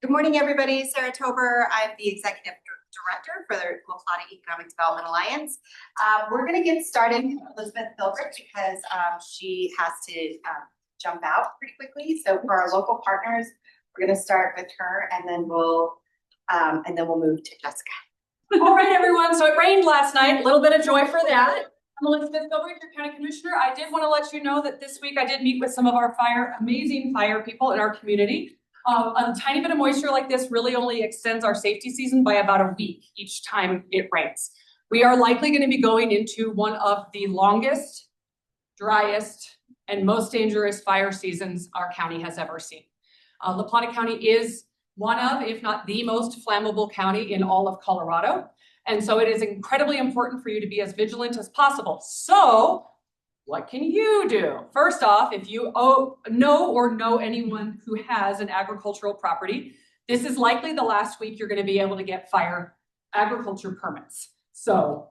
Good morning, everybody. Sarah Tober. I'm the Executive Director for the Plata Economic Development Alliance. We're going to get started with Elizabeth Philbrick because she has to jump out pretty quickly. So for our local partners, we're going to start with her, and then we'll move to Jessica. All right, everyone. So it rained last night. A little bit of joy for that. I'm Elizabeth Philbrick, your County Commissioner. I did want to let you know that this week I did meet with some of our amazing fire people in our community. A tiny bit of moisture like this really only extends our safety season by about a week each time it rains. We are likely going to be going into one of the longest, driest, and most dangerous fire seasons our county has ever seen. La Plata County is one of, if not the most flammable county in all of Colorado. And so it is incredibly important for you to be as vigilant as possible. So what can you do? First off, if you know anyone who has an agricultural property, this is likely the last week you're going to be able to get fire agriculture permits. So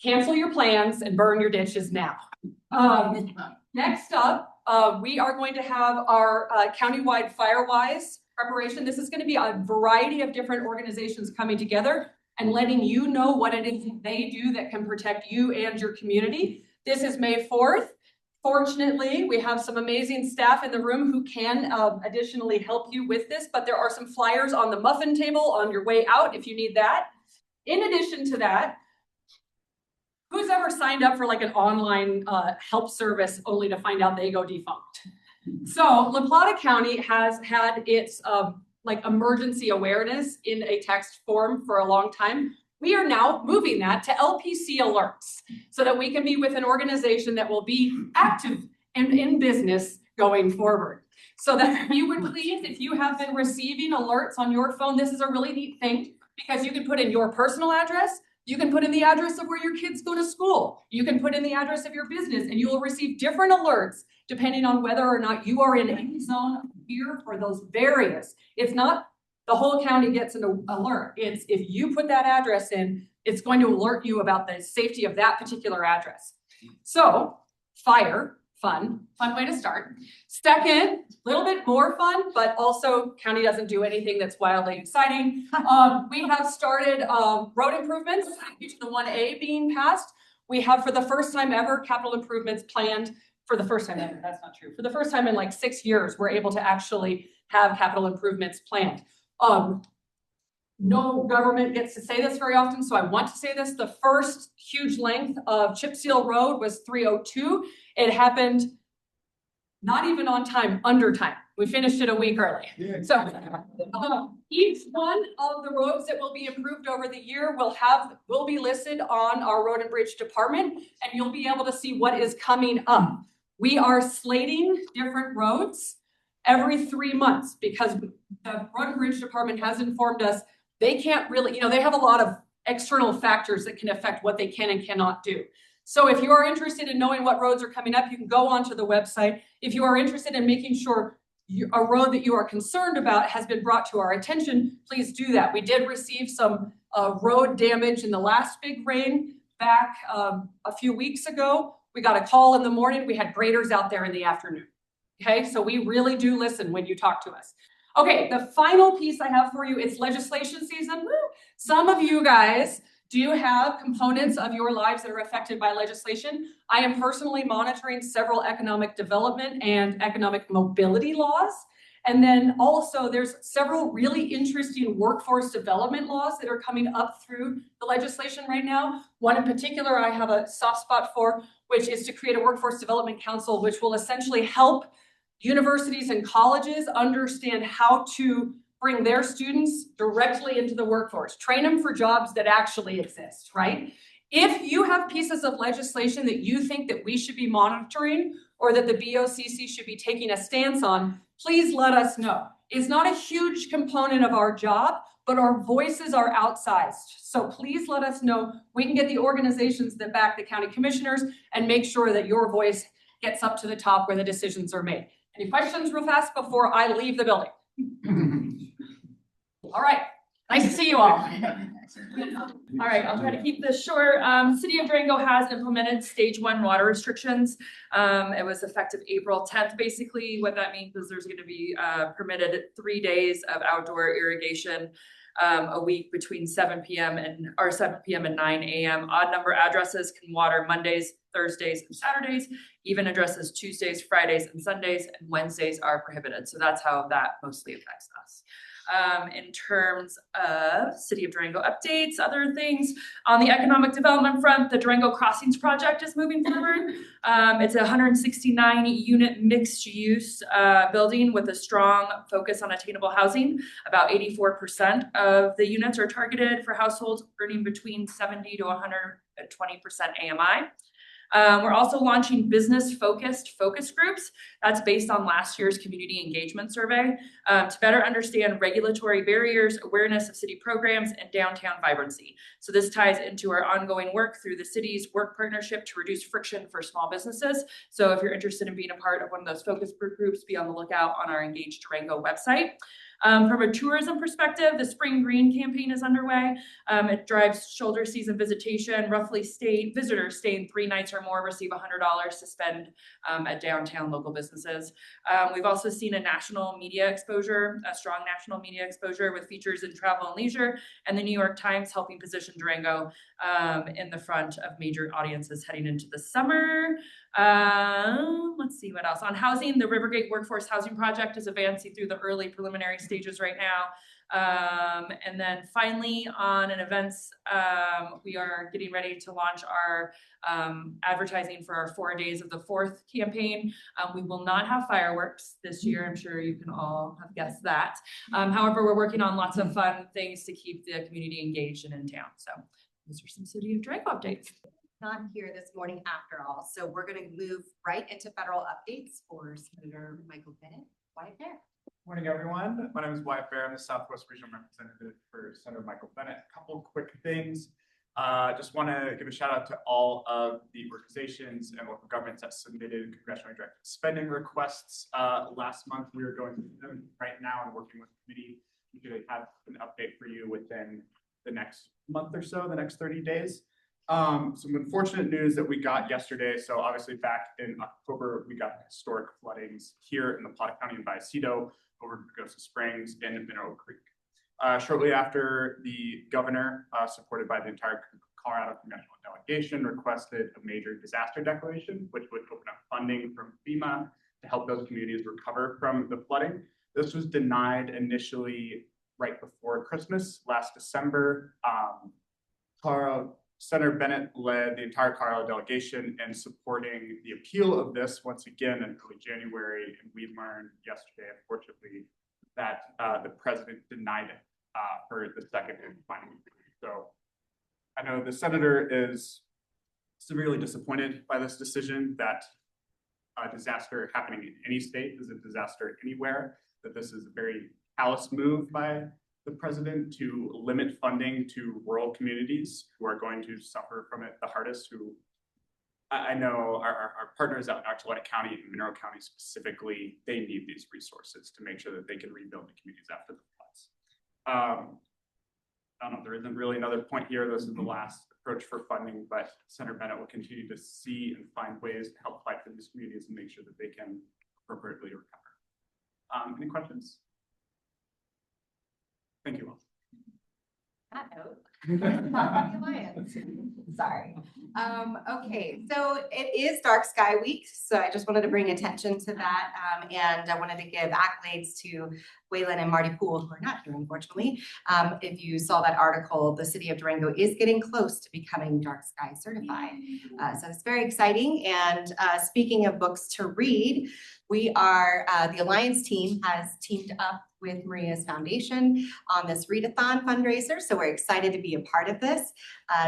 cancel your plans and burn your ditches now. Next up, we are going to have our countywide FireWise preparation. This is going to be a variety of different organizations coming together and letting you know what it is they do that can protect you and your community. This is May 4th. Fortunately, we have some amazing staff in the room who can additionally help you with this, but there are some flyers on the muffin table on your way out if you need that. In addition to that, who's ever signed up for like an online help service only to find out they go defunct? So La Plata County has had its like emergency awareness in a text form for a long time. We are now moving that to LPC alerts so that we can be with an organization that will be active and in business going forward. So that you would please, if you have been receiving alerts on your phone, this is a really neat thing because you can put in your personal address, you can put in the address of where your kids go to school, you can put in the address of your business, and you will receive different alerts depending on whether or not you are in any zone here for those various. It's not the whole county gets an alert. It's if you put that address in, it's going to alert you about the safety of that particular address. So fire, fun way to start. Second, a little bit more fun, but also county doesn't do anything that's wildly exciting. We have started road improvements due to the 1A being passed. We have for the first time ever capital improvements planned for the first time ever. That's not true. For the first time in like 6 years, we're able to actually have capital improvements planned. No government gets to say this very often, so I want to say this. The first huge length of chip seal road was 302. It happened not even on time, under time. We finished it a week early. Yeah. So each one of the roads that will be improved over the year will be listed on our road and bridge department, and you'll be able to see what is coming up. We are slating different roads every 3 months because the road and bridge department has informed us they can't really, they have a lot of external factors that can affect what they can and cannot do. So if you are interested in knowing what roads are coming up, you can go onto the website. If you are interested in making sure a road that you are concerned about has been brought to our attention, please do that. We did receive some road damage in the last big rain back a few weeks ago. We got a call in the morning. We had graders out there in the afternoon. Okay, so we really do listen when you talk to us. Okay, the final piece I have for you is legislation season. Some of you guys do have components of your lives that are affected by legislation. I am personally monitoring several economic development and economic mobility laws. And then also there's several really interesting workforce development laws that are coming up through the legislation right now. One in particular I have a soft spot for, which is to create a workforce development council, which will essentially help universities and colleges understand how to bring their students directly into the workforce, train them for jobs that actually exist, right? If you have pieces of legislation that you think that we should be monitoring or that the BOCC should be taking a stance on, please let us know. It's not a huge component of our job, but our voices are outsized. So please let us know. We can get the organizations that back the county commissioners and make sure that your voice gets up to the top where the decisions are made. Any questions real fast before I leave the building? All right, Nice to see you all. All right, I'll try to keep this short. City of Durango has implemented stage 1 water restrictions. It was effective April 10th. Basically, what that means is there's going to be permitted 3 days of outdoor irrigation a week between 7 p.m. and 9 a.m. Odd number addresses can water Mondays, Thursdays, and Saturdays. Even addresses Tuesdays, Fridays, and Sundays, and Wednesdays are prohibited. So that's how that mostly affects us. In terms of City of Durango updates, other things on the economic development front, the Durango Crossings project is moving forward. It's a 169 unit mixed use building with a strong focus on attainable housing. About 84% of the units are targeted for households earning between 70 to 120% AMI. We're also launching business-focused focus groups. That's based on last year's community engagement survey to better understand regulatory barriers, awareness of city programs, and downtown vibrancy. So this ties into our ongoing work through the city's work partnership to reduce friction for small businesses. So if you're interested in being a part of one of those focus groups, be on the lookout on our Engage Durango website. From a tourism perspective, the Spring Green campaign is underway. It drives shoulder season visitation. Visitors staying 3 nights or more receive $100 to spend at downtown local businesses. We've also seen a strong national media exposure with features in travel and leisure, and the New York Times helping position Durango in the front of major audiences heading into the summer. Let's see what else. On housing, the Rivergate Workforce Housing Project is advancing through the early preliminary stages right now. And then finally on events, we are getting ready to launch our advertising for our 4 Days of the 4th campaign. We will not have fireworks this year. I'm sure you can all have guessed that. However, we're working on lots of fun things to keep the community engaged and in town. So those are some City of Durango updates. Not here this morning after all, so we're going to move right into federal updates for Senator Michael Bennett. Wyatt Bear. Morning, everyone. My name is Wyatt Bear. I'm the Southwest Regional Representative for Senator Michael Bennett. A couple quick things. Just want to give a shout out to all of the organizations and local governments that submitted congressionally directed spending requests last month. We are going through them right now and working with the committee. We should have an update for you within the next month or so, the next 30 days. Some unfortunate news that we got yesterday. So obviously back in October, we got historic floodings here in the Plata County and Vallecito, over Pagosa Springs and Mineral Creek. Shortly after, the governor, supported by the entire Colorado congressional delegation, requested a major disaster declaration, which would open up funding from FEMA to help those communities recover from the flooding. This was denied initially right before Christmas last December. Senator Bennett led the entire Colorado delegation in supporting the appeal of this once again in early January, and we learned yesterday, unfortunately, that the president denied it for the second and final. So I know the senator is severely disappointed by this decision, that a disaster happening in any state is a disaster anywhere, that this is a very callous move by the president to limit funding to rural communities who are going to suffer from it the hardest, who I know our partners out in Archuleta County and Mineral County specifically, they need these resources to make sure that they can rebuild the communities after the floods. I don't know, there isn't really another point here. This is the last approach for funding, but Senator Bennett will continue to see and find ways to help fight for these communities and make sure that they can appropriately recover. Any questions? Thank you all. That note. Not on the Alliance. Sorry. Okay, so it is Dark Sky Week, so I just wanted to bring attention to that, and I wanted to give accolades to Waylon and Marty Poole, who are not here, unfortunately. If you saw that article, the City of Durango is getting close to becoming Dark Sky certified. So it's very exciting. And speaking of books to read, we are, the Alliance team has teamed up with Maria's Foundation on this readathon fundraiser. So we're excited to be a part of this.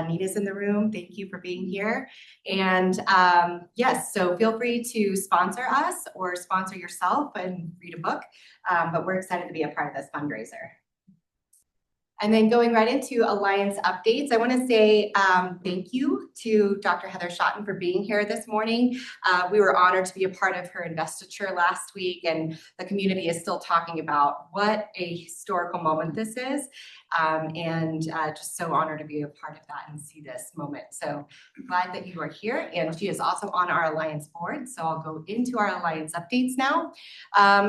Nita's in the room. Thank you for being here. And yes, so feel free to sponsor us or sponsor yourself and read a book. But we're excited to be a part of this fundraiser. And then going right into Alliance updates, I want to say thank you to Dr. Heather Schotten for being here this morning. We were honored to be a part of her investiture last week, and the community is still talking about what a historical moment this is. Just so honored to be a part of that and see this moment. So glad that you are here. And she is also on our Alliance board. So I'll go into our Alliance updates now.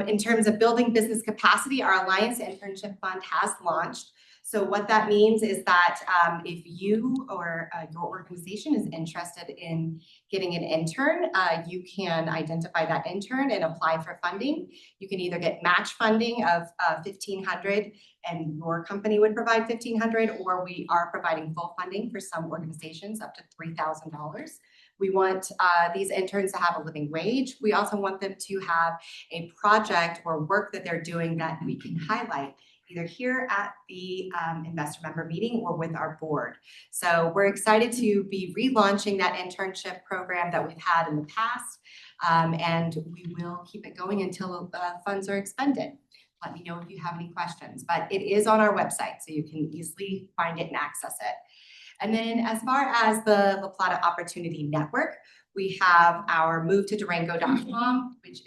In terms of building business capacity, our Alliance Internship Fund has launched. So what that means is that if you or your organization is interested in getting an intern, you can identify that intern and apply for funding. You can either get match funding of $1,500 and your company would provide $1,500, or we are providing full funding for some organizations up to $3,000. We want these interns to have a living wage. We also want them to have a project or work that they're doing that we can highlight either here at the investor member meeting or with our board. So we're excited to be relaunching that internship program that we've had in the past, and we will keep it going until funds are expended. Let me know if you have any questions, but it is on our website, so you can easily find it and access it. And then as far as the La Plata Opportunity Network, we have our movetodurango.com, which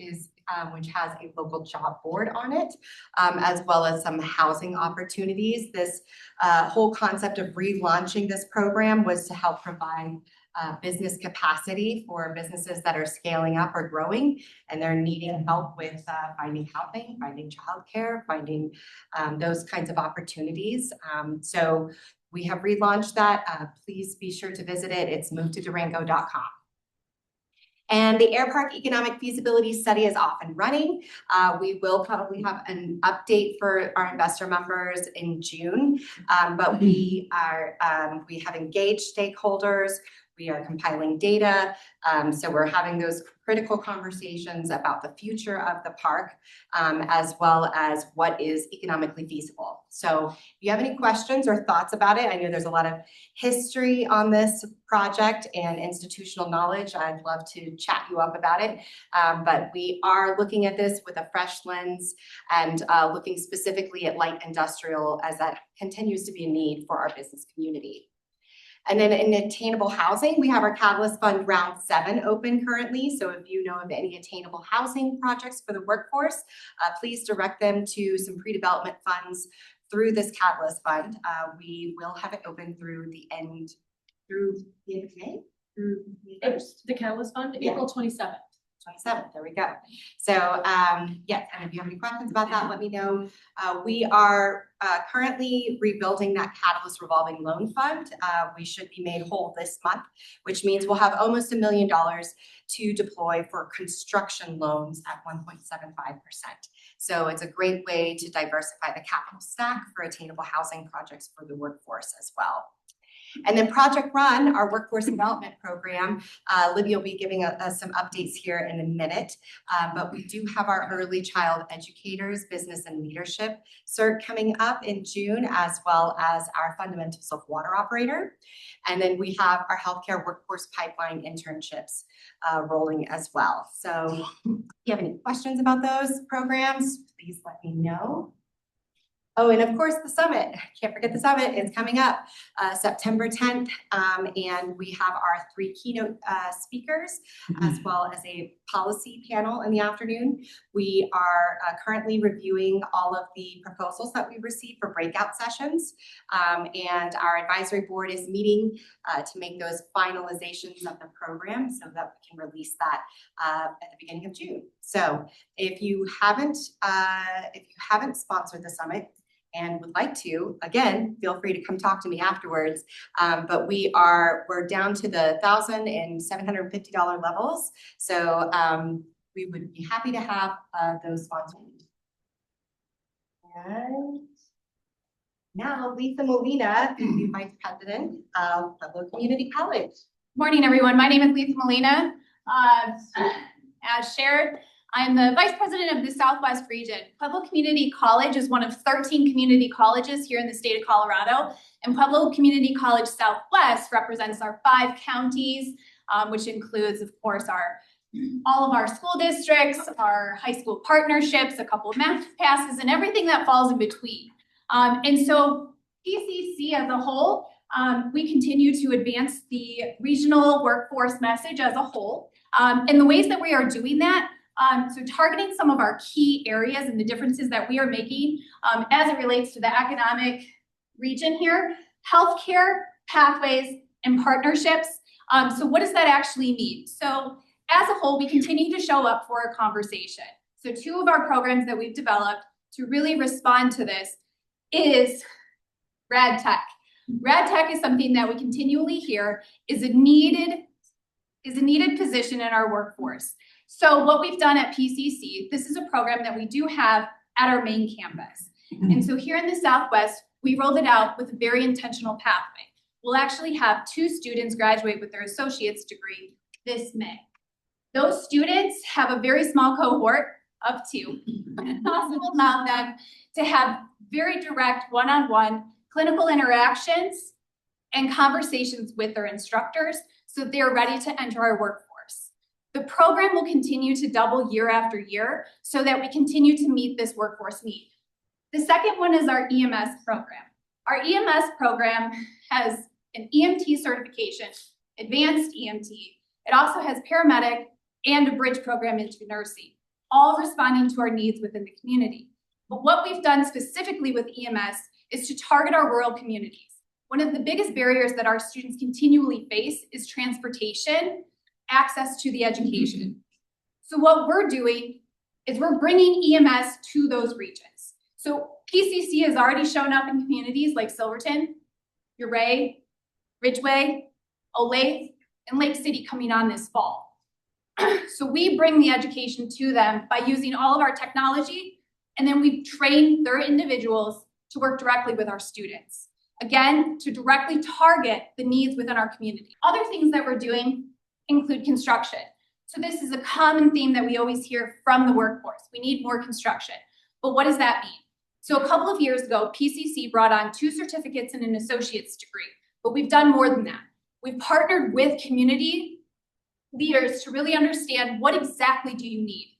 has a local job board on it, as well as some housing opportunities. This whole concept of relaunching this program was to help provide business capacity for businesses that are scaling up or growing, and they're needing help with finding housing, finding childcare, finding those kinds of opportunities. So we have relaunched that. Please be sure to visit it. It's movetodurango.com. And the Air Park Economic Feasibility Study is off and running. We will probably have an update for our investor members in June, but we have engaged stakeholders. We are compiling data. So we're having those critical conversations about the future of the park, as well as what is economically feasible. So if you have any questions or thoughts about it, I know there's a lot of history on this project and institutional knowledge. I'd love to chat you up about it. But we are looking at this with a fresh lens and looking specifically at light industrial, as that continues to be a need for our business community. And then in attainable housing, we have our Catalyst Fund Round 7 open currently. So if you know of any attainable housing projects for the workforce, please direct them to some pre-development funds through this Catalyst Fund. We will have it open through the end of May, through May 1st. The Catalyst Fund, Yeah. April 27th. 27th, there we go. So yes, and if you have any questions about that, let me know. We are currently rebuilding that Catalyst revolving loan fund. We should be made whole this month, which means we'll have almost $1 million to deploy for construction loans at 1.75%. So it's a great way to diversify the capital stack for attainable housing projects for the workforce as well. And then Project Run, our workforce development program, Libby will be giving us some updates here in a minute, but we do have our early child educators, business and leadership cert coming up in June, as well as our fundamentals of water operator. And then we have our healthcare workforce pipeline internships rolling as well. So if you have any questions about those programs, please let me know. Oh, and of course, the summit. Can't forget the summit. It's coming up September 10th. And we have our 3 keynote speakers, as well as a policy panel in the afternoon. We are currently reviewing all of the proposals that we received for breakout sessions. And our advisory board is meeting to make those finalizations of the program so that we can release that at the beginning of June. So if you haven't sponsored the summit, and would like to, again, feel free to come talk to me afterwards. But we're down to the $1,750 levels. So we would be happy to have those sponsored. And now Lisa Molina, the Vice President of Pueblo Community College. Morning, everyone. My name is Lisa Molina. As shared, I'm the Vice President of the Southwest region. Pueblo Community College is one of 13 community colleges here in the state of Colorado, and Pueblo Community College Southwest represents our 5 counties, which includes, of course, all of our school districts, our high school partnerships, a couple of math passes, and everything that falls in between. And so PCC as a whole, we continue to advance the regional workforce message as a whole. And the ways that we are doing that, so targeting some of our key areas and the differences that we are making as it relates to the economic region here, healthcare, pathways, and partnerships. So what does that actually mean? So as a whole, we continue to show up for a conversation. So two of our programs that we've developed to really respond to this is Rad Tech. Rad Tech is something that we continually hear is a needed position in our workforce. So what we've done at PCC, this is a program that we do have at our main campus. And so here in the Southwest, we rolled it out with a very intentional pathway. We'll actually have 2 students graduate with their associate's degree this May. Those students have a very small cohort of 2, and also allow them to have very direct one-on-one clinical interactions and conversations with their instructors so they're ready to enter our workforce. The program will continue to double year after year so that we continue to meet this workforce need. The second one is our EMS program. Our EMS program has an EMT certification, advanced EMT. It also has paramedic and a bridge program into nursing, all responding to our needs within the community. But what we've done specifically with EMS is to target our rural communities. One of the biggest barriers that our students continually face is transportation, access to the education. So what we're doing is we're bringing EMS to those regions. So PCC has already shown up in communities like Silverton, Uray, Ridgeway, Olathe, and Lake City coming on this fall. So we bring the education to them by using all of our technology, and then we train their individuals to work directly with our students. Again, to directly target the needs within our community. Other things that we're doing include construction. So this is a common theme that we always hear from the workforce. We need more construction. But what does that mean? So a couple of years ago, PCC brought on 2 certificates and an associate's degree, but we've done more than that. We've partnered with community leaders to really understand what exactly do you need.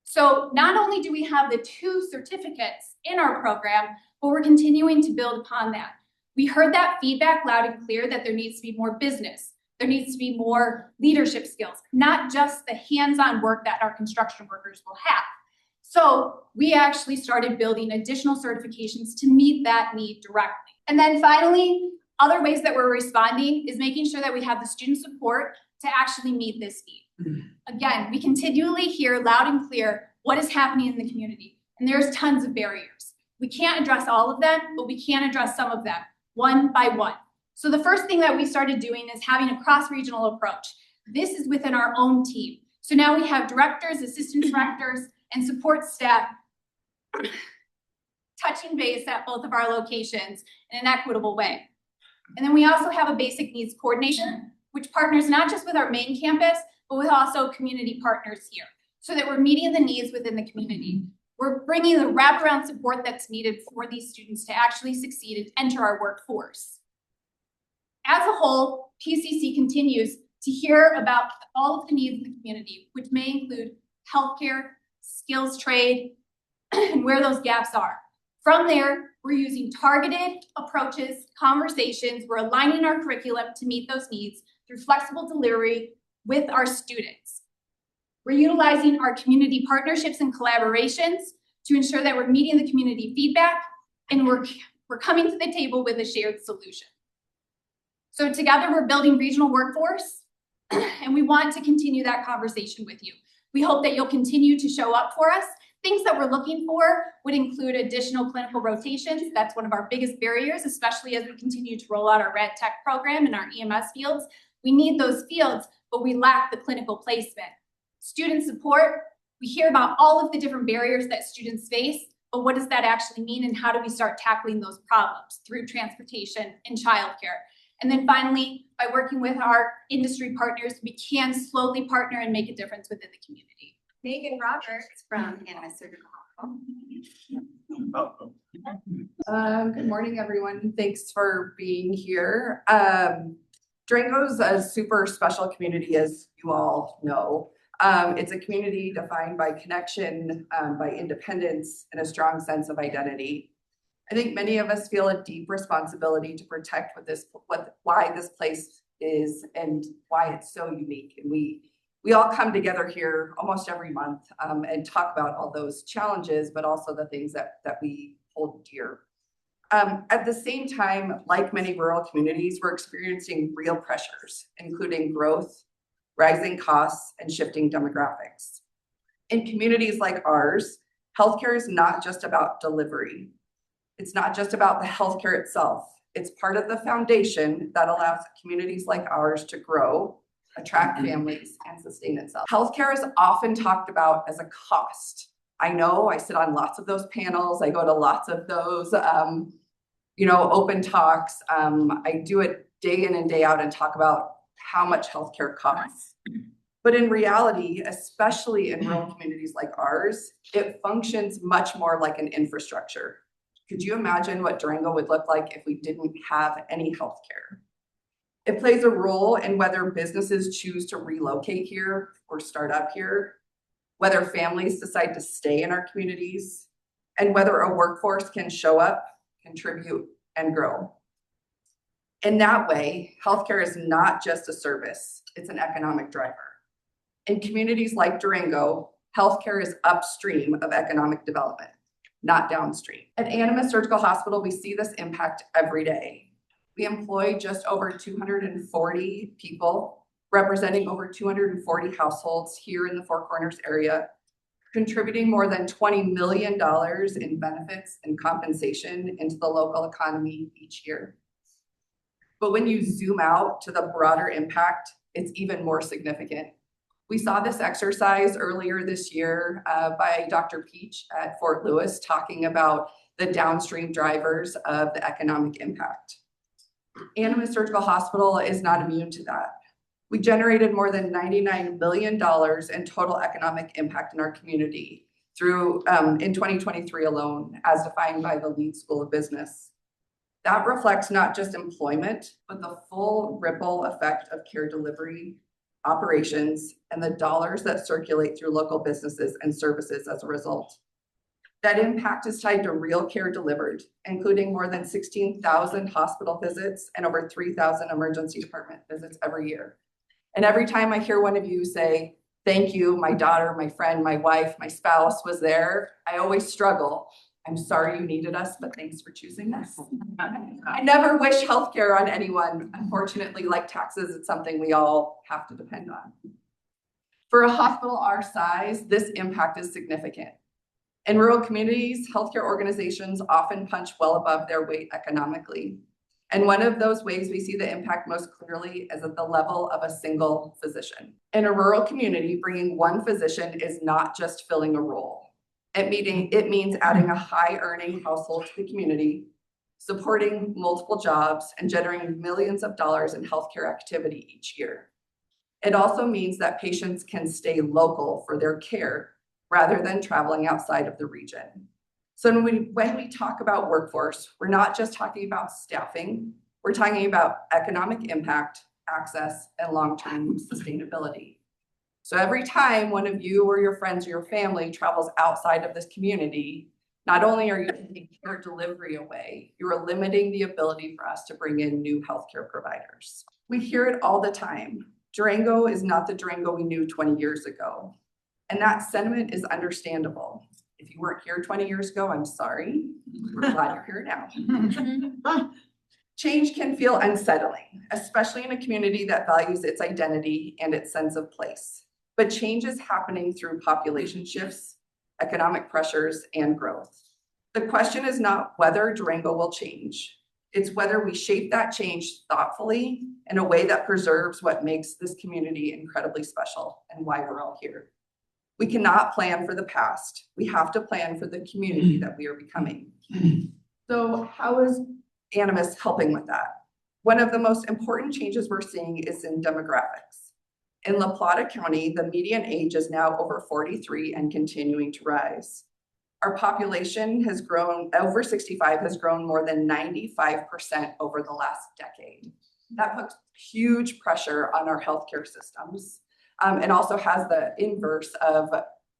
So not only do we have the 2 certificates in our program, but we're continuing to build upon that. We heard that feedback loud and clear that there needs to be more business. There needs to be more leadership skills, not just the hands-on work that our construction workers will have. So we actually started building additional certifications to meet that need directly. And then finally, other ways that we're responding is making sure that we have the student support to actually meet this need. Again, we continually hear loud and clear what is happening in the community, and there's tons of barriers. We can't address all of them, but we can address some of them one by one. So the first thing that we started doing is having a cross-regional approach. This is within our own team. So now we have directors, assistant directors, and support staff touching base at both of our locations in an equitable way. And then we also have a basic needs coordinator, which partners not just with our main campus, but with also community partners here, so that we're meeting the needs within the community. We're bringing the wraparound support that's needed for these students to actually succeed and enter our workforce. As a whole, PCC continues to hear about all of the needs in the community, which may include healthcare, skills trade, and where those gaps are. From there, we're using targeted approaches, conversations, we're aligning our curriculum to meet those needs through flexible delivery with our students. We're utilizing our community partnerships and collaborations to ensure that we're meeting the community feedback, and we're coming to the table with a shared solution. So together we're building regional workforce, and we want to continue that conversation with you. We hope that you'll continue to show up for us. Things that we're looking for would include additional clinical rotations. That's one of our biggest barriers, especially as we continue to roll out our Rad Tech program and our EMS fields. We need those fields, but we lack the clinical placement. Student support, we hear about all of the different barriers that students face, but what does that actually mean, and how do we start tackling those problems through transportation and childcare? And then finally, by working with our industry partners, we can slowly partner and make a difference within the community. Meggin Roberts from Animas Surgical Hospital. Good morning, everyone. Thanks for being here. Durango's a super special community, as you all know. It's a community defined by connection, by independence, and a strong sense of identity. I think many of us feel a deep responsibility to protect why this place is and why it's so unique. And we all come together here almost every month and talk about all those challenges, but also the things that we hold dear. At the same time, like many rural communities, we're experiencing real pressures, including growth, rising costs, and shifting demographics. In communities like ours, healthcare is not just about delivery. It's not just about the healthcare itself. It's part of the foundation that allows communities like ours to grow, attract families, and sustain itself. Healthcare is often talked about as a cost. I know I sit on lots of those panels. I go to lots of those, open talks. I do it day in and day out and talk about how much healthcare costs. But in reality, especially in rural communities like ours, it functions much more like an infrastructure. Could you imagine what Durango would look like if we didn't have any healthcare? It plays a role in whether businesses choose to relocate here or start up here, whether families decide to stay in our communities, and whether a workforce can show up, contribute, and grow. In that way, healthcare is not just a service, it's an economic driver. In communities like Durango, healthcare is upstream of economic development, not downstream. At Animas Surgical Hospital, we see this impact every day. We employ just over 240 people, representing over 240 households here in the Four Corners area, contributing more than $20 million in benefits and compensation into the local economy each year. But when you zoom out to the broader impact, it's even more significant. We saw this exercise earlier this year by Dr. Peach at Fort Lewis talking about the downstream drivers of the economic impact. Animas Surgical Hospital is not immune to that. We generated more than $99 million in total economic impact in our community through in 2023 alone, as defined by the Leeds School of Business. That reflects not just employment, but the full ripple effect of care delivery, operations, and the dollars that circulate through local businesses and services as a result. That impact is tied to real care delivered, including more than 16,000 hospital visits and over 3,000 emergency department visits every year. And every time I hear one of you say, thank you, my daughter, my friend, my wife, my spouse was there, I always struggle. I'm sorry you needed us, but thanks for choosing us. I never wish healthcare on anyone. Unfortunately, like taxes, it's something we all have to depend on. For a hospital our size, this impact is significant. In rural communities, healthcare organizations often punch well above their weight economically. And one of those ways we see the impact most clearly is at the level of a single physician. In a rural community, bringing one physician is not just filling a role. It means adding a high-earning household to the community, supporting multiple jobs, and generating millions of dollars in healthcare activity each year. It also means that patients can stay local for their care rather than traveling outside of the region. So when we talk about workforce, we're not just talking about staffing, we're talking about economic impact, access, and long-term sustainability. So every time one of you or your friends or your family travels outside of this community, not only are you taking care delivery away, you are limiting the ability for us to bring in new healthcare providers. We hear it all the time. Durango is not the Durango we knew 20 years ago. And that sentiment is understandable. If you weren't here 20 years ago, I'm sorry. We're glad you're here now. Change can feel unsettling, especially in a community that values its identity and its sense of place. But change is happening through population shifts, economic pressures, and growth. The question is not whether Durango will change. It's whether we shape that change thoughtfully in a way that preserves what makes this community incredibly special and why we're all here. We cannot plan for the past. We have to plan for the community that we are becoming. So how is Animas helping with that? One of the most important changes we're seeing is in demographics. In La Plata County, the median age is now over 43 and continuing to rise. Our population has grown, over 65 has grown more than 95% over the last decade. That puts huge pressure on our healthcare systems and also has the inverse of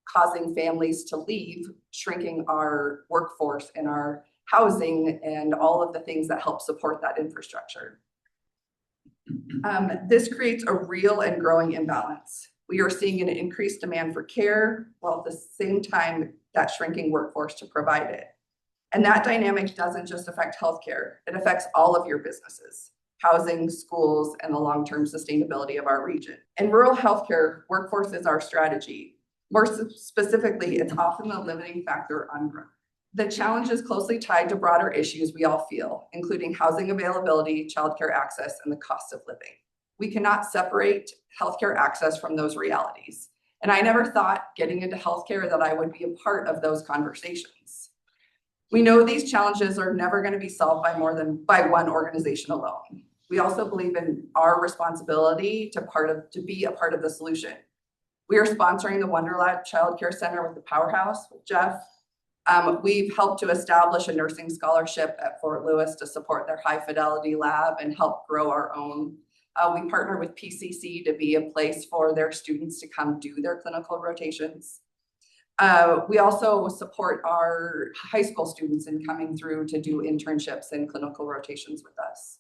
causing families to leave, shrinking our workforce and our housing, and all of the things that help support that infrastructure. This creates a real and growing imbalance. We are seeing an increased demand for care, while at the same time that shrinking workforce to provide it. And that dynamic doesn't just affect healthcare, it affects all of your businesses, housing, schools, and the long-term sustainability of our region. In rural healthcare, workforce is our strategy. More specifically, it's often the limiting factor on growth. The challenge is closely tied to broader issues we all feel, including housing availability, childcare access, and the cost of living. We cannot separate healthcare access from those realities. And I never thought getting into healthcare that I would be a part of those conversations. We know these challenges are never going to be solved by one organization alone. We also believe in our responsibility to be a part of the solution. We are sponsoring the Wonderlab Child Care Center with the Powerhouse with Jeff. We've helped to establish a nursing scholarship at Fort Lewis to support their high fidelity lab and help grow our own. We partner with PCC to be a place for their students to come do their clinical rotations. We also support our high school students in coming through to do internships and clinical rotations with us.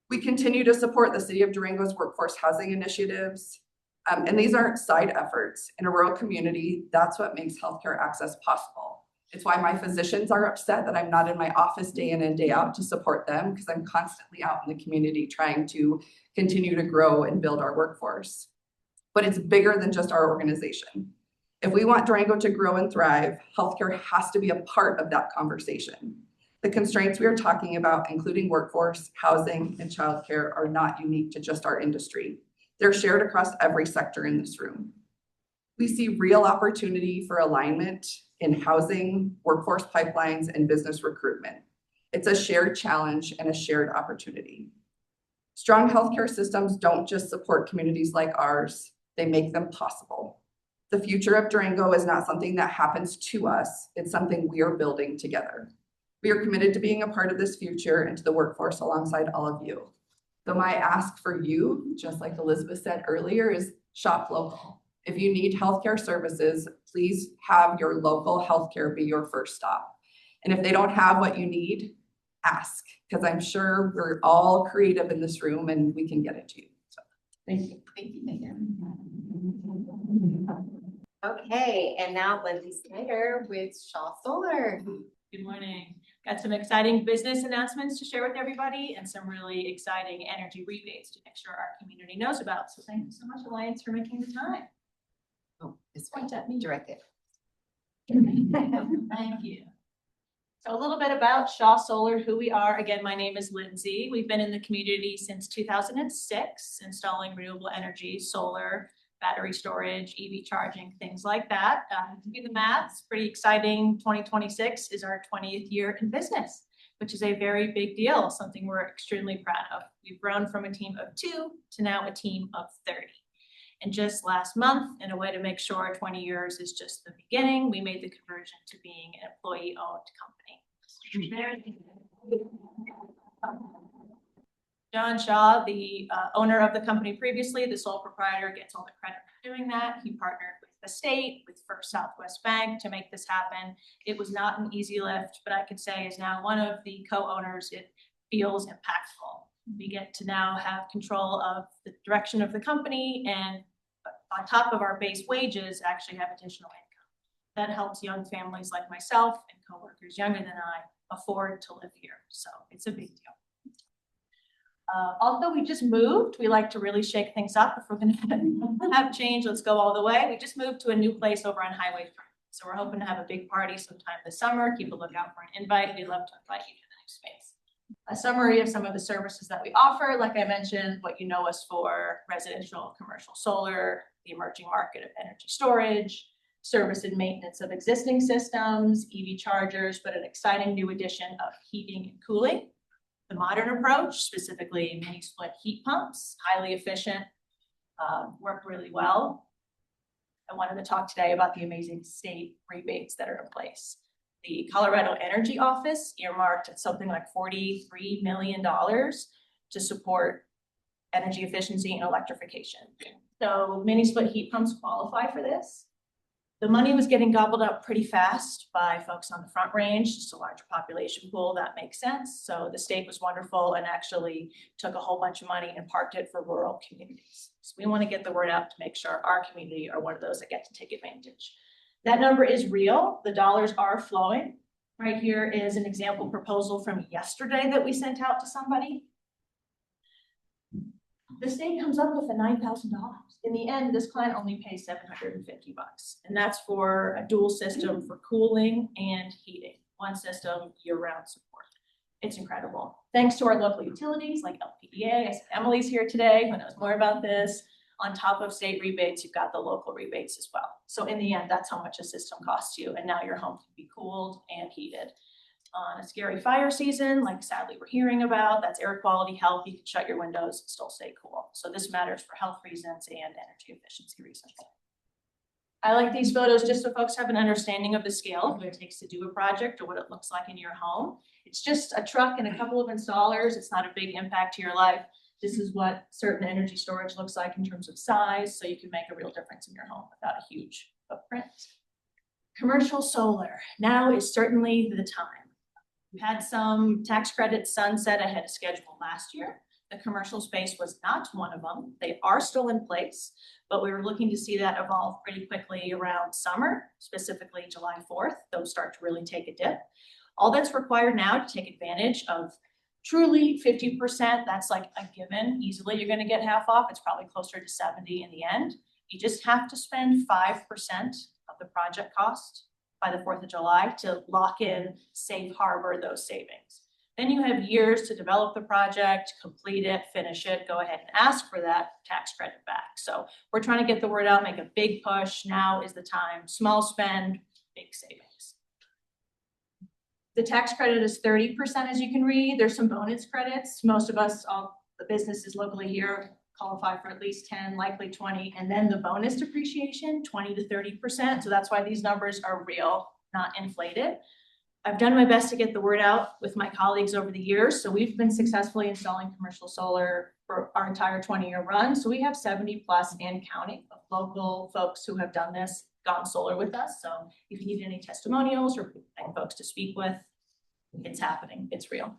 We continue to support the City of Durango's workforce housing initiatives. And these aren't side efforts. In a rural community, that's what makes healthcare access possible. It's why my physicians are upset that I'm not in my office day in and day out to support them, because I'm constantly out in the community trying to continue to grow and build our workforce. But it's bigger than just our organization. If we want Durango to grow and thrive, healthcare has to be a part of that conversation. The constraints we are talking about, including workforce, housing, and childcare, are not unique to just our industry. They're shared across every sector in this room. We see real opportunity for alignment in housing, workforce pipelines, and business recruitment. It's a shared challenge and a shared opportunity. Strong healthcare systems don't just support communities like ours, they make them possible. The future of Durango is not something that happens to us, it's something we are building together. We are committed to being a part of this future and to the workforce alongside all of you. So my ask for you, just like Elizabeth said earlier, is shop local. If you need healthcare services, please have your local healthcare be your first stop. And if they don't have what you need, ask, because I'm sure we're all creative in this room and we can get it to you. So thank you. Thank you, Megan. Okay, and now Lindsay Snyder with Shaw Solar. Good morning. Got some exciting business announcements to share with everybody and some really exciting energy rebates to make sure our community knows about. So thank you so much, Alliance, for making the time. Oh, it's point at me directed. Thank you. So a little bit about Shaw Solar, who we are. Again, my name is Lindsay. We've been in the community since 2006, installing renewable energy, solar, battery storage, EV charging, things like that. To do the math, it's pretty exciting. 2026 is our 20th year in business, which is a very big deal, something we're extremely proud of. We've grown from a team of 2 to now a team of 30. And just last month, in a way to make sure 20 years is just the beginning, we made the conversion to being an employee-owned company. John Shaw, the owner of the company previously, the sole proprietor, gets all the credit for doing that. He partnered with the state, with First Southwest Bank to make this happen. It was not an easy lift, but I could say as now one of the co-owners, it feels impactful. We get to now have control of the direction of the company, and on top of our base wages, actually have additional income. That helps young families like myself and coworkers younger than I afford to live here. So it's a big deal. Also, we just moved. We like to really shake things up. If we're going to have change, let's go all the way. We just moved to a new place over on Highway 3. So we're hoping to have a big party sometime this summer. Keep a lookout for an invite. We'd love to invite you to the new space. A summary of some of the services that we offer. Like I mentioned, what you know us for: residential, commercial solar, the emerging market of energy storage, service and maintenance of existing systems, EV chargers, but an exciting new addition of heating and cooling. The modern approach, specifically mini split heat pumps, highly efficient, work really well. I wanted to talk today about the amazing state rebates that are in place. The Colorado Energy Office earmarked something like $43 million to support energy efficiency and electrification. So mini split heat pumps qualify for this. The money was getting gobbled up pretty fast by folks on the Front Range, just a larger population pool, that makes sense. So the state was wonderful and actually took a whole bunch of money and parked it for rural communities. So we want to get the word out to make sure our community are one of those that get to take advantage. That number is real. The dollars are flowing. Right here is an example proposal from yesterday that we sent out to somebody. The state comes up with a $9,000. In the end, this client only pays $750, and that's for a dual system for cooling and heating. One system, year-round support. It's incredible. Thanks to our local utilities like LPDA. I said Emily's here today who knows more about this. On top of state rebates, you've got the local rebates as well. So in the end, that's how much a system costs you, and now your home can be cooled and heated. On a scary fire season, like sadly we're hearing about, that's air quality health. You can shut your windows and still stay cool. So this matters for health reasons and energy efficiency reasons. I like these photos just so folks have an understanding of the scale of what it takes to do a project or what it looks like in your home. It's just a truck and a couple of installers. It's not a big impact to your life. This is what certain energy storage looks like in terms of size, so you can make a real difference in your home without a huge footprint. Commercial solar, now is certainly the time. We had some tax credits sunset ahead of schedule last year. The commercial space was not one of them. They are still in place, but we were looking to see that evolve pretty quickly around summer, specifically July 4th. Those start to really take a dip. All that's required now to take advantage of truly 50%, that's like a given. Easily you're going to get half off. It's probably closer to 70 in the end. You just have to spend 5% of the project cost by the 4th of July to lock in, safe harbor those savings. Then you have years to develop the project, complete it, finish it, go ahead and ask for that tax credit back. So we're trying to get the word out, make a big push. Now is the time. Small spend, big savings. The tax credit is 30%, as you can read. There's some bonus credits. Most of us, all the businesses locally here, qualify for at least 10, likely 20, and then the bonus depreciation, 20 to 30%. So that's why these numbers are real, not inflated. I've done my best to get the word out with my colleagues over the years. So we've been successfully installing commercial solar for our entire 20-year run. So we have 70 plus and counting of local folks who have done this, gone solar with us. So if you need any testimonials or folks to speak with, it's happening, it's real.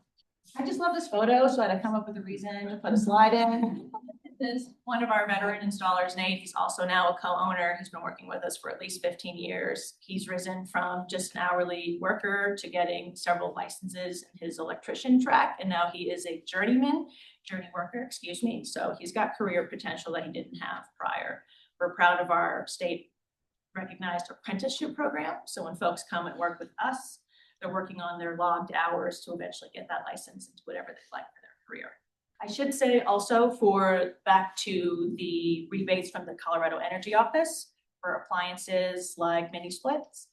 I just love this photo, so I had to come up with a reason to put a slide in. This is one of our veteran installers, Nate. He's also now a co-owner. He's been working with us for at least 15 years. He's risen from just an hourly worker to getting several licenses in his electrician track, and now he is a journey worker, excuse me. So he's got career potential that he didn't have prior. We're proud of our state recognized apprenticeship program. So when folks come and work with us, they're working on their logged hours to eventually get that license into whatever they'd like for their career. I should say also for back to the rebates from the Colorado Energy Office for appliances like mini splits,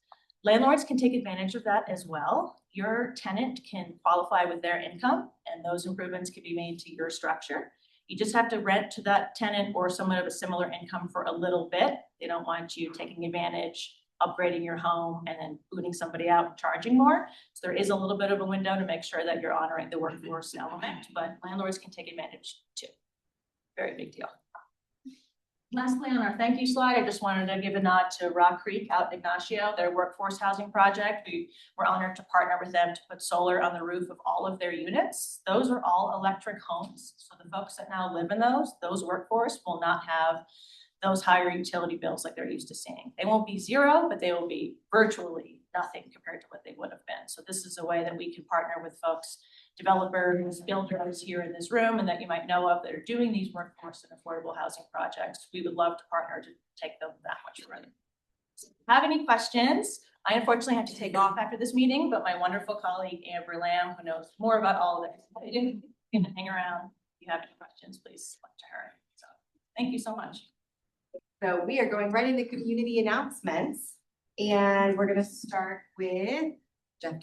landlords can take advantage of that as well. Your tenant can qualify with their income and those improvements can be made to your structure. You just have to rent to that tenant or someone of a similar income for a little bit. They don't want you taking advantage, upgrading your home and then booting somebody out and charging more. So there is a little bit of a window to make sure that you're honoring the workforce element, but landlords can take advantage too. Very big deal. Lastly, on our thank you slide, I just wanted to give a nod to Rock Creek out in Ignacio, their workforce housing project. We were honored to partner with them to put solar on the roof of all of their units. Those are all electric homes. So the folks that now live in those workforce will not have those higher utility bills like they're used to seeing. They won't be zero, but they will be virtually nothing compared to what they would have been. So this is a way that we can partner with folks, developers, builders here in this room and that you might know of that are doing these workforce and affordable housing projects. We would love to partner to take them that much further. So if you have any questions, I unfortunately have to take off after this meeting, but my wonderful colleague, Amber Lamb, who knows more about all of this, can hang around. If you have any questions, please talk to her. So thank you so much. So we are going right into community announcements and we're going to start with Jeff.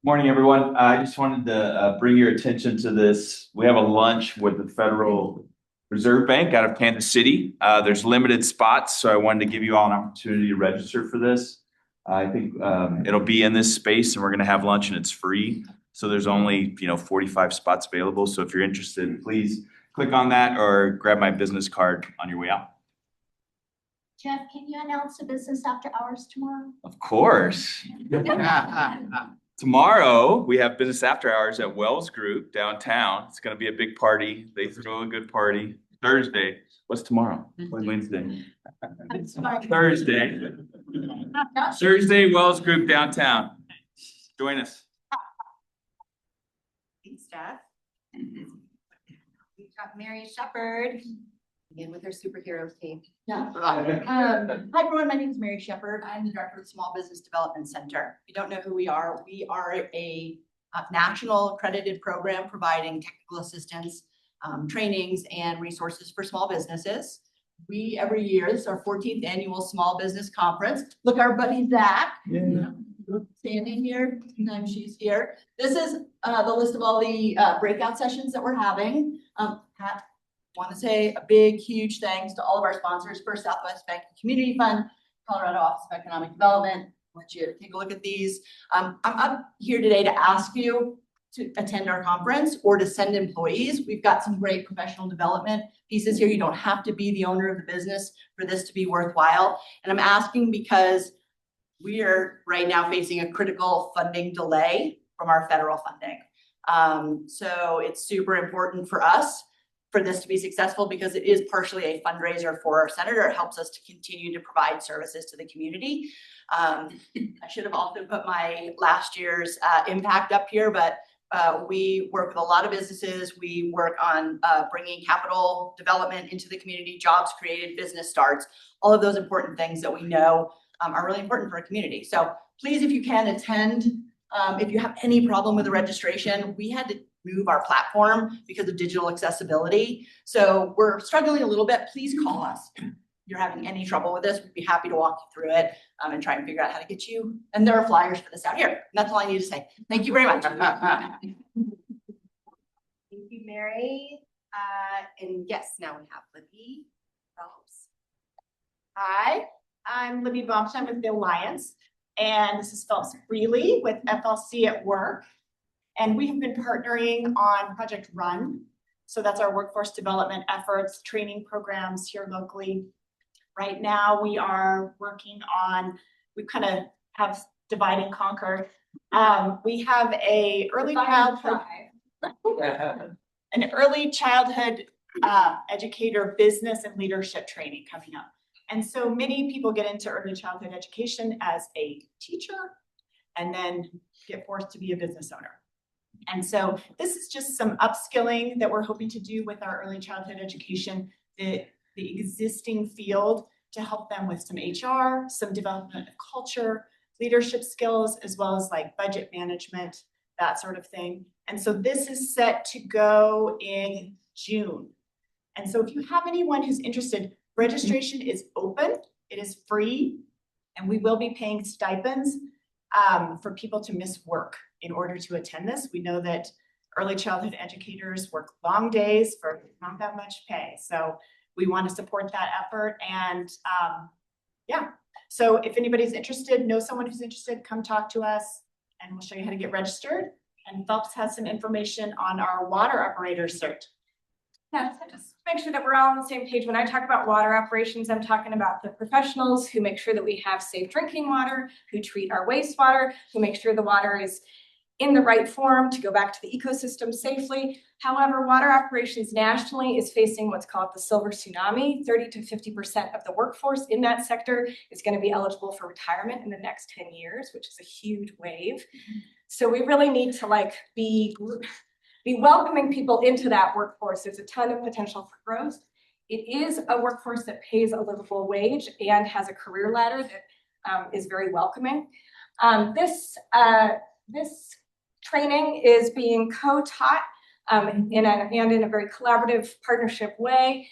Morning, everyone. I just wanted to bring your attention to this. We have a lunch with the Federal Reserve Bank out of Kansas City. There's limited spots, so I wanted to give you all an opportunity to register for this. I think it'll be in this space and we're going to have lunch and it's free. So there's only 45 spots available. So if you're interested, please click on that or grab my business card on your way out. Jeff, can you announce the business after hours tomorrow? Of course. Tomorrow, we have business after hours at Wells Group downtown. It's gonna be a big party. They throw a good party. Thursday, what's tomorrow? Wednesday. Thursday. Thursday, Wells Group downtown. Join us. Thanks, Jeff. We've got Mary Shepherd, again with her superhero team. Hi everyone, my name is Mary Shepherd. I'm the director of the Small Business Development Center. If you don't know who we are a national accredited program providing technical assistance, trainings and resources for small businesses. We every year, this is our 14th annual small business conference. Look, our buddy Zach. Standing here, sometimes she's here. This is the list of all the breakout sessions that we're having. Pat, want to say a big, huge thanks to all of our sponsors, First Southwest Bank and Community Fund, Colorado Office of Economic Development. I want you to take a look at these. I'm up here today to ask you to attend our conference or to send employees. We've got some great professional development pieces here. You don't have to be the owner of the business for this to be worthwhile. And I'm asking because we are right now facing a critical funding delay from our federal funding. So it's super important for us for this to be successful because it is partially a fundraiser for our senator. It helps us to continue to provide services to the community. I should have also put my last year's impact up here, but we work with a lot of businesses. We work on bringing capital development into the community, jobs created, business starts, all of those important things that we know are really important for a community. So please, if you can attend, if you have any problem with the registration, we had to move our platform because of digital accessibility. So we're struggling a little bit. Please call us. If you're having any trouble with this, we'd be happy to walk you through it and try and figure out how to get you. And there are flyers for this out here. And that's all I need to say. Thank you very much. Thank you, Mary. And yes, now we have Libby Phelps. Hi, I'm Libby Bumps. I'm with the Alliance, and this is Phelps Freely with FLC at Work. And we have been partnering on Project Run. So that's our workforce development efforts, training programs here locally. Right now, we are working on, we kind of have divide and conquer. We have an early childhood educator business and leadership training coming up. And so many people get into early childhood education as a teacher and then get forced to be a business owner. And so this is just some upskilling that we're hoping to do with our early childhood education, the existing field, to help them with some HR, some development of culture, leadership skills, as well as like budget management, that sort of thing. And so this is set to go in June. And so if you have anyone who's interested, registration is open, it is free, and we will be paying stipends for people to miss work in order to attend this. We know that early childhood educators work long days for not that much pay. So we want to support that effort. And yeah, so if anybody's interested, know someone who's interested, come talk to us and we'll show you how to get registered. And Phelps has some information on our water operator cert. Yeah, so just make sure that we're all on the same page. When I talk about water operations, I'm talking about the professionals who make sure that we have safe drinking water, who treat our wastewater, who make sure the water is in the right form to go back to the ecosystem safely. However, water operations nationally is facing what's called the silver tsunami. 30 to 50% of the workforce in that sector is going to be eligible for retirement in the next 10 years, which is a huge wave. So we really need to be welcoming people into that workforce. There's a ton of potential for growth. It is a workforce that pays a livable wage and has a career ladder that is very welcoming. This training is being co-taught in a very collaborative partnership way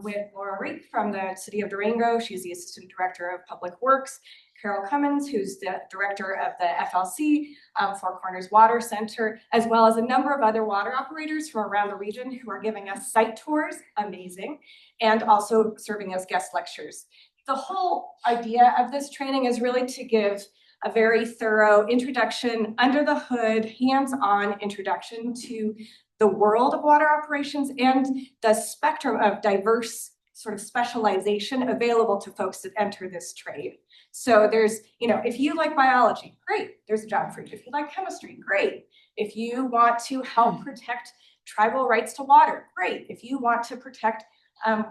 with Laura Reek from the City of Durango. She's the Assistant Director of Public Works. Carol Cummins, who's the director of the FLC, Four Corners Water Center, as well as a number of other water operators from around the region who are giving us site tours, amazing, and also serving as guest lectures. The whole idea of this training is really to give a very thorough introduction, under the hood, hands-on introduction to the world of water operations and the spectrum of diverse sort of specialization available to folks that enter this trade. So there's, if you like biology, great, there's a job for you. If you like chemistry, great. If you want to help protect tribal rights to water, great. If you want to protect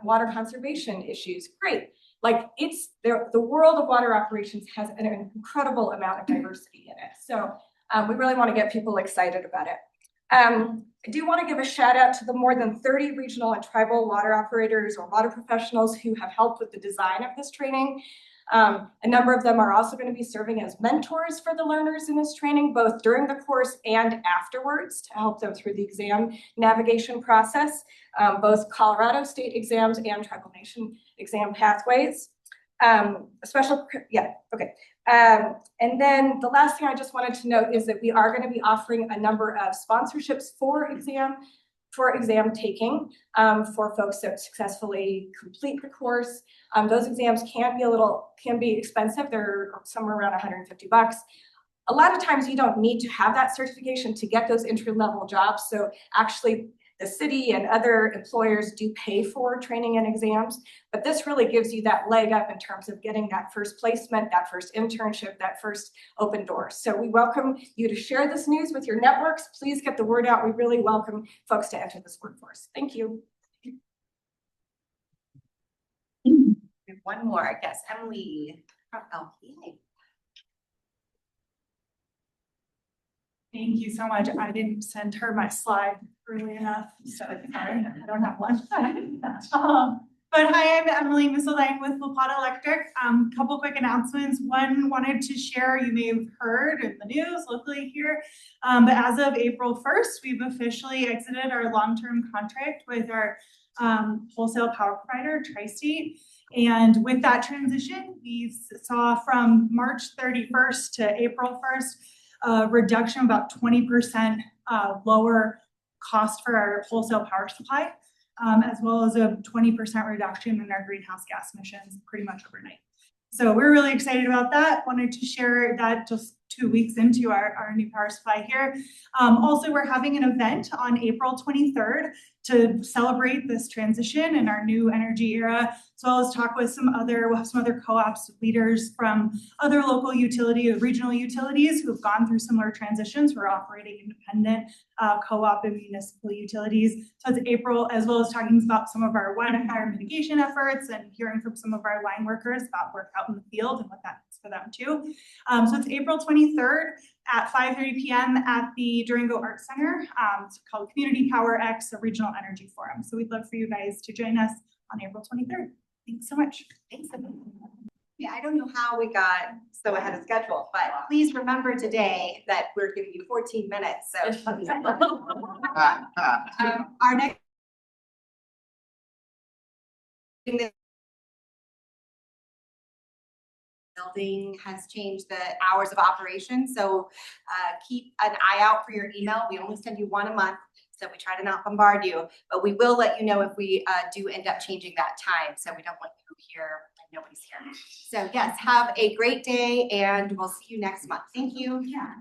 water conservation issues, great. Like the world of water operations has an incredible amount of diversity in it. So we really want to get people excited about it. I do want to give a shout out to the more than 30 regional and tribal water operators or water professionals who have helped with the design of this training. A number of them are also going to be serving as mentors for the learners in this training, both during the course and afterwards to help them through the exam navigation process, both Colorado state exams and tribal nation exam pathways. And then the last thing I just wanted to note is that we are going to be offering a number of sponsorships for exam taking for folks that successfully complete the course. Those exams can be expensive. They're somewhere around $150. A lot of times you don't need to have that certification to get those entry-level jobs. So actually the city and other employers do pay for training and exams, but this really gives you that leg up in terms of getting that first placement, that first internship, that first open door. So we welcome you to share this news with your networks. Please get the word out. We really welcome folks to enter this workforce. Thank you. One more, yes, Emily from LPA. Thank you so much. I didn't send her my slide early enough, so sorry, I don't have one. But hi, I'm Emily Misseldine with La Plata Electric. Couple quick announcements. One, wanted to share, you may have heard in the news locally here, but as of April 1st, we've officially exited our long-term contract with our wholesale power provider, Tri-State. And with that transition, we saw from March 31st to April 1st, reduction of about 20% lower cost for our wholesale power supply, as well as a 20% reduction in our greenhouse gas emissions pretty much overnight. So we're really excited about that. Wanted to share that just 2 weeks into our new power supply here. Also, we're having an event on April 23rd to celebrate this transition in our new energy era, as well as talk with some other co-ops leaders from other local regional utilities who have gone through similar transitions. We're operating independent co-op and municipal utilities. So it's April, as well as talking about some of our wildfire mitigation efforts and hearing from some of our line workers about work out in the field and what that means for them too. So it's April 23rd at 5:30 p.m. at the Durango Arts Center. It's called Community Power X, a regional energy forum. So we'd love for you guys to join us on April 23rd. Thanks so much. Thanks. Yeah, I don't know how we got so ahead of schedule, but please remember today that we're giving you 14 minutes. So our next building has changed the hours of operation. So keep an eye out for your email. We only send you one a month, so we try to not bombard you, but we will let you know if we do end up changing that time. So we don't want you here and nobody's here. So yes, have a great day and we'll see you next month. Thank you. Yeah.